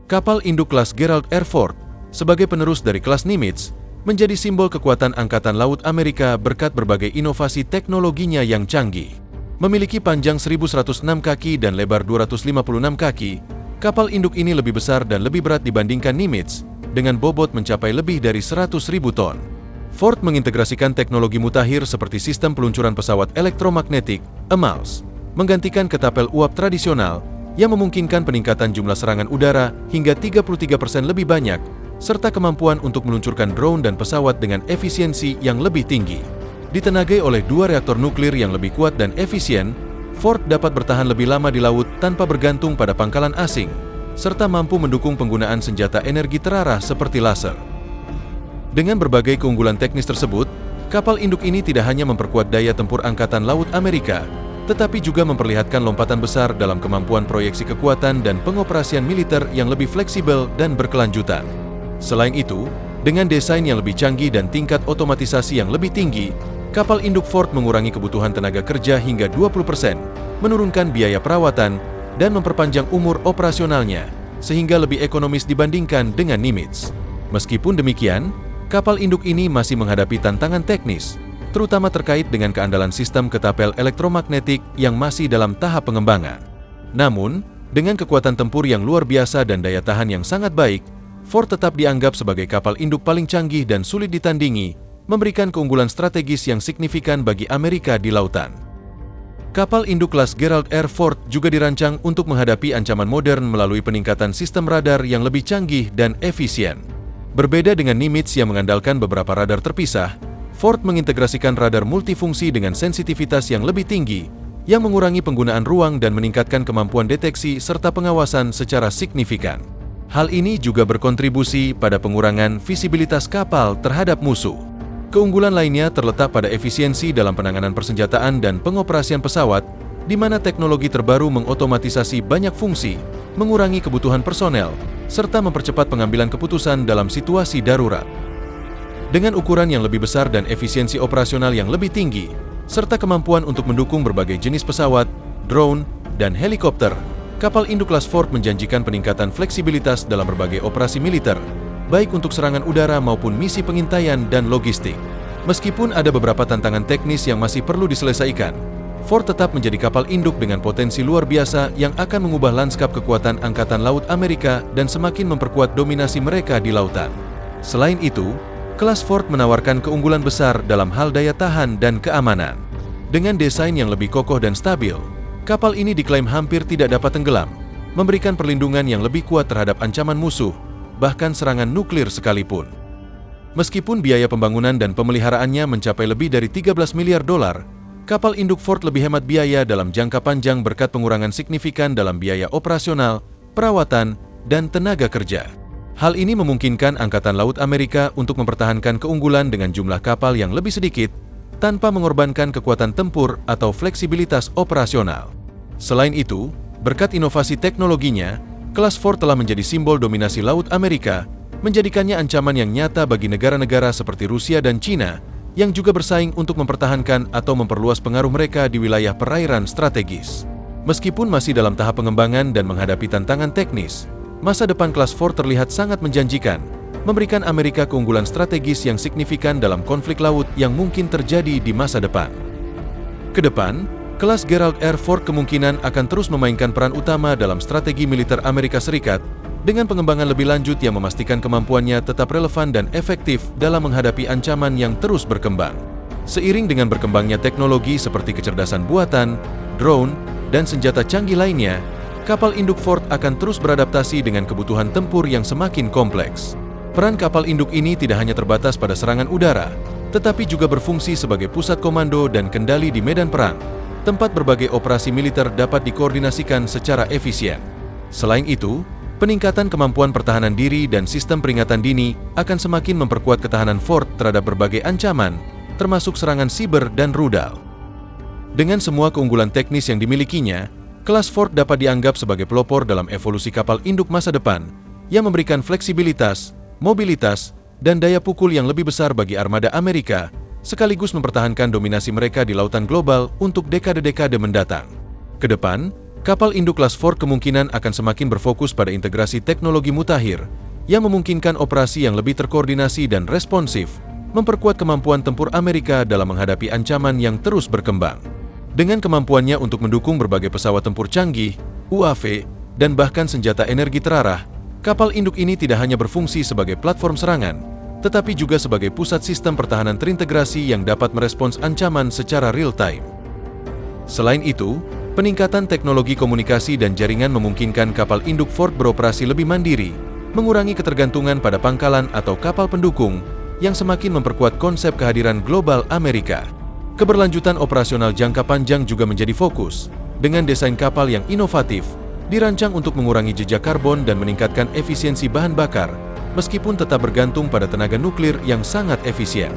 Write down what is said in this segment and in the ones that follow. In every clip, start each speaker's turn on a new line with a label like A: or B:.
A: Kapal induk kelas Gerald R. Ford, sebagai penerus dari kelas Nimitz, menjadi simbol kekuatan Angkatan Laut Amerika berkat berbagai inovasi teknologinya yang canggih. Memiliki panjang 1.106 kaki dan lebar 256 kaki, kapal induk ini lebih besar dan lebih berat dibandingkan Nimitz, dengan bobot mencapai lebih dari 100.000 ton. Ford mengintegrasikan teknologi mutakhir seperti sistem peluncuran pesawat elektromagnetik, EMALS, menggantikan ketapel uap tradisional, yang memungkinkan peningkatan jumlah serangan udara hingga 33% lebih banyak, serta kemampuan untuk meluncurkan drone dan pesawat dengan efisiensi yang lebih tinggi. Ditenagai oleh dua reaktor nuklir yang lebih kuat dan efisien, Ford dapat bertahan lebih lama di laut tanpa bergantung pada pangkalan asing, serta mampu mendukung penggunaan senjata energi terarah seperti laser. Dengan berbagai keunggulan teknis tersebut, kapal induk ini tidak hanya memperkuat daya tempur Angkatan Laut Amerika, tetapi juga memperlihatkan lompatan besar dalam kemampuan proyeksi kekuatan dan pengoperasian militer yang lebih fleksibel dan berkelanjutan. Selain itu, dengan desain yang lebih canggih dan tingkat otomatisasi yang lebih tinggi, kapal induk Ford mengurangi kebutuhan tenaga kerja hingga 20%, menurunkan biaya perawatan, dan memperpanjang umur operasionalnya, sehingga lebih ekonomis dibandingkan dengan Nimitz. Meskipun demikian, kapal induk ini masih menghadapi tantangan teknis, terutama terkait dengan keandalan sistem ketapel elektromagnetik yang masih dalam tahap pengembangan. Namun, dengan kekuatan tempur yang luar biasa dan daya tahan yang sangat baik, Ford tetap dianggap sebagai kapal induk paling canggih dan sulit ditandingi, memberikan keunggulan strategis yang signifikan bagi Amerika di lautan. Kapal induk kelas Gerald R. Ford juga dirancang untuk menghadapi ancaman modern melalui peningkatan sistem radar yang lebih canggih dan efisien. Berbeda dengan Nimitz yang mengandalkan beberapa radar terpisah, Ford mengintegrasikan radar multifungsi dengan sensitivitas yang lebih tinggi, yang mengurangi penggunaan ruang dan meningkatkan kemampuan deteksi serta pengawasan secara signifikan. Hal ini juga berkontribusi pada pengurangan visibilitas kapal terhadap musuh. Keunggulan lainnya terletak pada efisiensi dalam penanganan persenjataan dan pengoperasian pesawat, di mana teknologi terbaru mengotomatisasi banyak fungsi, mengurangi kebutuhan personel, serta mempercepat pengambilan keputusan dalam situasi darurat. Dengan ukuran yang lebih besar dan efisiensi operasional yang lebih tinggi, serta kemampuan untuk mendukung berbagai jenis pesawat, drone, dan helikopter, kapal induk kelas Ford menjanjikan peningkatan fleksibilitas dalam berbagai operasi militer, baik untuk serangan udara maupun misi pengintaian dan logistik. Meskipun ada beberapa tantangan teknis yang masih perlu diselesaikan, Ford tetap menjadi kapal induk dengan potensi luar biasa yang akan mengubah lanskap kekuatan Angkatan Laut Amerika dan semakin memperkuat dominasi mereka di lautan. Selain itu, kelas Ford menawarkan keunggulan besar dalam hal daya tahan dan keamanan. Dengan desain yang lebih kokoh dan stabil, kapal ini diklaim hampir tidak dapat tenggelam, memberikan perlindungan yang lebih kuat terhadap ancaman musuh, bahkan serangan nuklir sekalipun. Meskipun biaya pembangunan dan pemeliharaannya mencapai lebih dari 13 miliar dolar, kapal induk Ford lebih hemat biaya dalam jangka panjang berkat pengurangan signifikan dalam biaya operasional, perawatan, dan tenaga kerja. Hal ini memungkinkan Angkatan Laut Amerika untuk mempertahankan keunggulan dengan jumlah kapal yang lebih sedikit, tanpa mengorbankan kekuatan tempur atau fleksibilitas operasional. Selain itu, berkat inovasi teknologinya, kelas Ford telah menjadi simbol dominasi laut Amerika, menjadikannya ancaman yang nyata bagi negara-negara seperti Rusia dan China, yang juga bersaing untuk mempertahankan atau memperluas pengaruh mereka di wilayah perairan strategis. Meskipun masih dalam tahap pengembangan dan menghadapi tantangan teknis, masa depan kelas Ford terlihat sangat menjanjikan, memberikan Amerika keunggulan strategis yang signifikan dalam konflik laut yang mungkin terjadi di masa depan. Kedepan, kelas Gerald R. Ford kemungkinan akan terus memainkan peran utama dalam strategi militer Amerika Serikat, dengan pengembangan lebih lanjut yang memastikan kemampuannya tetap relevan dan efektif dalam menghadapi ancaman yang terus berkembang. Seiring dengan berkembangnya teknologi seperti kecerdasan buatan, drone, dan senjata canggih lainnya, kapal induk Ford akan terus beradaptasi dengan kebutuhan tempur yang semakin kompleks. Peran kapal induk ini tidak hanya terbatas pada serangan udara, tetapi juga berfungsi sebagai pusat komando dan kendali di medan perang, tempat berbagai operasi militer dapat dikoordinasikan secara efisien. Selain itu, peningkatan kemampuan pertahanan diri dan sistem peringatan dini akan semakin memperkuat ketahanan Ford terhadap berbagai ancaman, termasuk serangan siber dan rudal. Dengan semua keunggulan teknis yang dimilikinya, kelas Ford dapat dianggap sebagai pelopor dalam evolusi kapal induk masa depan, yang memberikan fleksibilitas, mobilitas, dan daya pukul yang lebih besar bagi armada Amerika, sekaligus mempertahankan dominasi mereka di lautan global untuk dekade-dekade mendatang. Kedepan, Kapal induk kelas Ford kemungkinan akan semakin berfokus pada integrasi teknologi mutakhir yang memungkinkan operasi yang lebih terkoordinasi dan responsif, memperkuat kemampuan tempur Amerika dalam menghadapi ancaman yang terus berkembang. Dengan kemampuannya untuk mendukung berbagai pesawat tempur canggih, UAV, dan bahkan senjata energi terarah, kapal induk ini tidak hanya berfungsi sebagai platform serangan, tetapi juga sebagai pusat sistem pertahanan terintegrasi yang dapat merespons ancaman secara real-time. Selain itu, peningkatan teknologi komunikasi dan jaringan memungkinkan kapal induk Ford beroperasi lebih mandiri, mengurangi ketergantungan pada pangkalan atau kapal pendukung, yang semakin memperkuat konsep kehadiran global Amerika. Keberlanjutan operasional jangka panjang juga menjadi fokus, dengan desain kapal yang inovatif, dirancang untuk mengurangi jejak karbon dan meningkatkan efisiensi bahan bakar, meskipun tetap bergantung pada tenaga nuklir yang sangat efisien.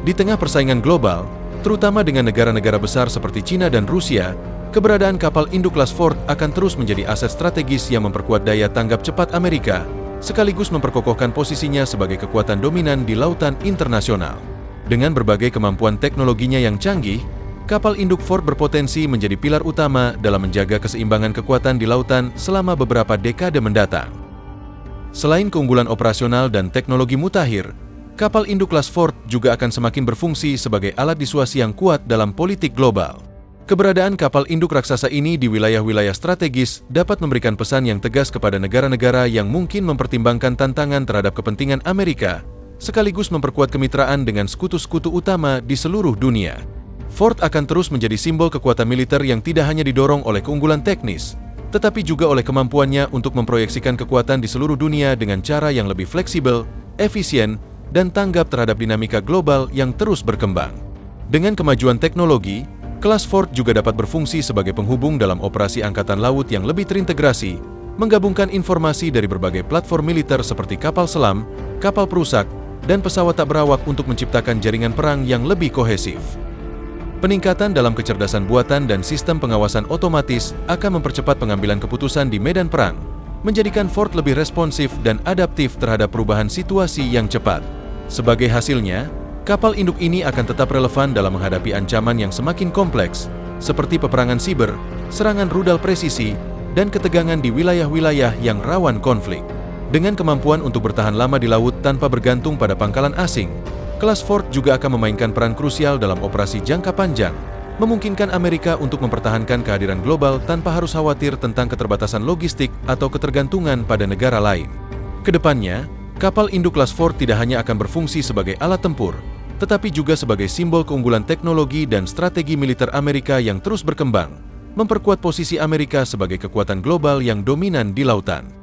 A: Di tengah persaingan global, terutama dengan negara-negara besar seperti China dan Rusia, keberadaan kapal induk kelas Ford akan terus menjadi aset strategis yang memperkuat daya tanggap cepat Amerika, sekaligus memperkokohkan posisinya sebagai kekuatan dominan di lautan internasional. Dengan berbagai kemampuan teknologinya yang canggih, kapal induk Ford berpotensi menjadi pilar utama dalam menjaga keseimbangan kekuatan di lautan selama beberapa dekade mendatang. Selain keunggulan operasional dan teknologi mutakhir, kapal induk kelas Ford juga akan semakin berfungsi sebagai alat disuasi yang kuat dalam politik global. Keberadaan kapal induk raksasa ini di wilayah-wilayah strategis dapat memberikan pesan yang tegas kepada negara-negara yang mungkin mempertimbangkan tantangan terhadap kepentingan Amerika, sekaligus memperkuat kemitraan dengan sekutu-sekutu utama di seluruh dunia. Ford akan terus menjadi simbol kekuatan militer yang tidak hanya didorong oleh keunggulan teknis, tetapi juga oleh kemampuannya untuk memproyeksikan kekuatan di seluruh dunia dengan cara yang lebih fleksibel, efisien, dan tanggap terhadap dinamika global yang terus berkembang. Dengan kemajuan teknologi, kelas Ford juga dapat berfungsi sebagai penghubung dalam operasi angkatan laut yang lebih terintegrasi, menggabungkan informasi dari berbagai platform militer seperti kapal selam, kapal perusak, dan pesawat tak berawak untuk menciptakan jaringan perang yang lebih kohesif. Peningkatan dalam kecerdasan buatan dan sistem pengawasan otomatis akan mempercepat pengambilan keputusan di medan perang, menjadikan Ford lebih responsif dan adaptif terhadap perubahan situasi yang cepat. Sebagai hasilnya, kapal induk ini akan tetap relevan dalam menghadapi ancaman yang semakin kompleks, seperti peperangan siber, serangan rudal presisi, dan ketegangan di wilayah-wilayah yang rawan konflik. Dengan kemampuan untuk bertahan lama di laut tanpa bergantung pada pangkalan asing, kelas Ford juga akan memainkan peran krusial dalam operasi jangka panjang, memungkinkan Amerika untuk mempertahankan kehadiran global tanpa harus khawatir tentang keterbatasan logistik atau ketergantungan pada negara lain. Kedepannya, kapal induk kelas Ford tidak hanya akan berfungsi sebagai alat tempur, tetapi juga sebagai simbol keunggulan teknologi dan strategi militer Amerika yang terus berkembang, memperkuat posisi Amerika sebagai kekuatan global yang dominan di lautan.